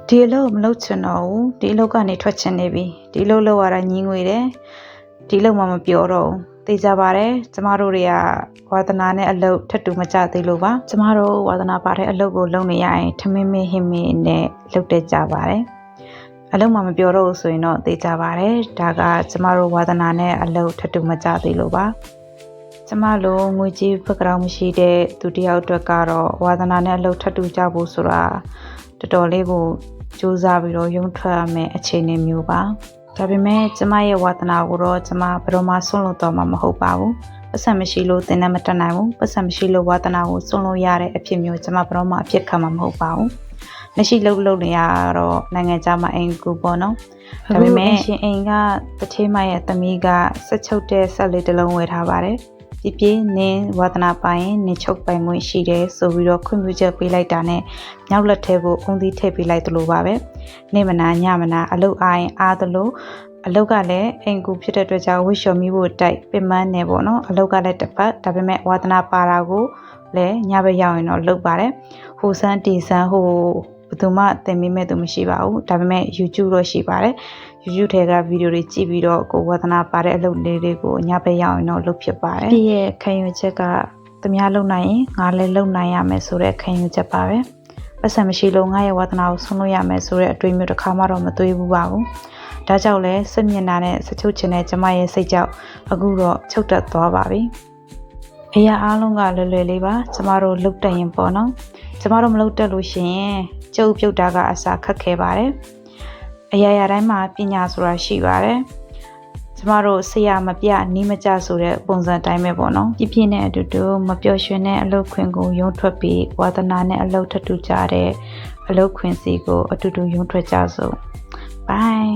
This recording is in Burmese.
ဒီအလုပ်မလုပ်ချင်တော့ဘူးဒီအလုပ်ကနေထွက်ချင်နေပြီဒီအလုပ်လုပ်ရတာညင်းငွေတယ်ဒီအလုပ်မှမပြောတော့ဘူးသိကြပါတယ်ကျမတို့တွေကဝါသနာနဲ့အလုပ်ထပ်တူမကြသေးလို့ပါကျမတို့ဝါသနာပါတဲ့အလုပ်ကိုလုပ်နေရရင်ထမင်းမင်းဟင်းမင်းနဲ့လုပ်တတ်ကြပါတယ်အလုပ်မှမပြောတော့ဘူးဆိုရင်တော့သိကြပါတယ်ဒါကကျမတို့ဝါသနာနဲ့အလုပ်ထပ်တူမကြသေးလို့ပါကျမလိုငွေကြေးဘက်ကတော့မရှိတဲ့သူတယောက်အတွက်ကတော့ဝါသနာနဲ့အလုပ်ထပ်တူကြဖို့ဆိုတာတော်တော်လေးကိုစူးစမ်းပြီးတော့ရုံထွက်ရမယ်အခြေအနေမျိုးပါဒါပေမဲ့ကျမရဲ့ဝါသနာကိုတော့ကျမဘယ်တော့မှဆုံးလို့တော့မှာမဟုတ်ပါဘူးပတ်စံမရှိလို့သင်တတ်မတတ်နိုင်ဘူးပတ်စံမရှိလို့ဝါသနာကိုဆုံးလို့ရတဲ့အဖြစ်မျိုးကျမဘယ်တော့မှအဖြစ်ခံမှာမဟုတ်ပါဘူးလက်ရှိလုပ်နေရတော့နိုင်ငံခြားမှာအိမ်ကူပေါ့နော်ဒါပေမဲ့ရှင်အိမ်ကတထေးမရဲ့သမီးကဆက်ချုပ်တဲ့ဆက်လေးတစ်လုံးဝယ်ထားပါတယ်ပြင်းနင်းဝါသနာပိုင်းနင်းချုပ်ပိုင်ခွင့်ရှိတယ်ဆိုပြီးတော့ခွင့်ပြုချက်ပေးလိုက်တာနဲ့မြောက်လက်ထဲကိုအုံသီးထည့်ပေးလိုက်သလိုပါပဲနေမနာညမနာအလုတ်အိုင်းအားသလိုအလုတ်ကလည်းအိမ်ကူဖြစ်တဲ့အတွက်ကြောင့်ဝှရှော်မိဖို့တိုက်ပင်မနေပေါ့နော်အလုတ်ကလည်းတစ်ပတ်ဒါပေမဲ့ဝါသနာပါတာကိုလည်းညဘက်ရောက်ရင်တော့လုပ်ပါတယ်ဟိုဆန်းတီဆန်းဟိုဘယ်သူမှသင်မိမဲ့သူမရှိပါဘူးဒါပေမဲ့ YouTube တော့ရှိပါတယ် YouTube ထဲကဗီဒီယိုတွေကြည့်ပြီးတော့ကိုဝါသနာပါတဲ့အလုပ်လေးတွေကိုညဘက်ရောက်ရင်တော့လုပ်ဖြစ်ပါတယ်ဒီရဲ့ခံယူချက်ကသူများလုပ်နိုင်ရင်ငါလည်းလုပ်နိုင်ရမယ်ဆိုတဲ့ခံယူချက်ပါပဲပတ်စံမရှိလို့ငါရဲ့ဝါသနာကိုဆုံးလို့ရမယ်ဆိုတဲ့အတွေ့အမျိုးတစ်ခါမှတော့မတွေးဘူးပါဘူးဒါကြောင့်လဲစစ်မျက်နှာနဲ့စချုပ်ချင်တဲ့ကျမရဲ့စိတ်ကြောင့်အခုတော့ချုပ်တက်သွားပါပြီအရာအားလုံးကလွယ်လွယ်လေးပါကျမတို့လုတ်တက်ရင်ပေါ့နော်ကျမတို့မလုတ်တက်လို့ရှိရင်ကျုပ်ပြုတ်တာကအစာခက်ခဲပါတယ်အရာရာတိုင်းမှာပညာဆိုတာရှိပါတယ်ကျမတို့ဆရာမပြနီးမကြဆိုတဲ့ပုံစံတိုင်းပဲပေါ့နော်ပြည့်နဲ့အတူတူမပျော်ရွှင်တဲ့အလုပ်ခွင်ကိုရုံထွက်ပြီးဝါသနာနဲ့အလုပ်ထတူကြတဲ့အလုပ်ခွင်စီကိုအတူတူရုံထွက်ကြစို့ Bye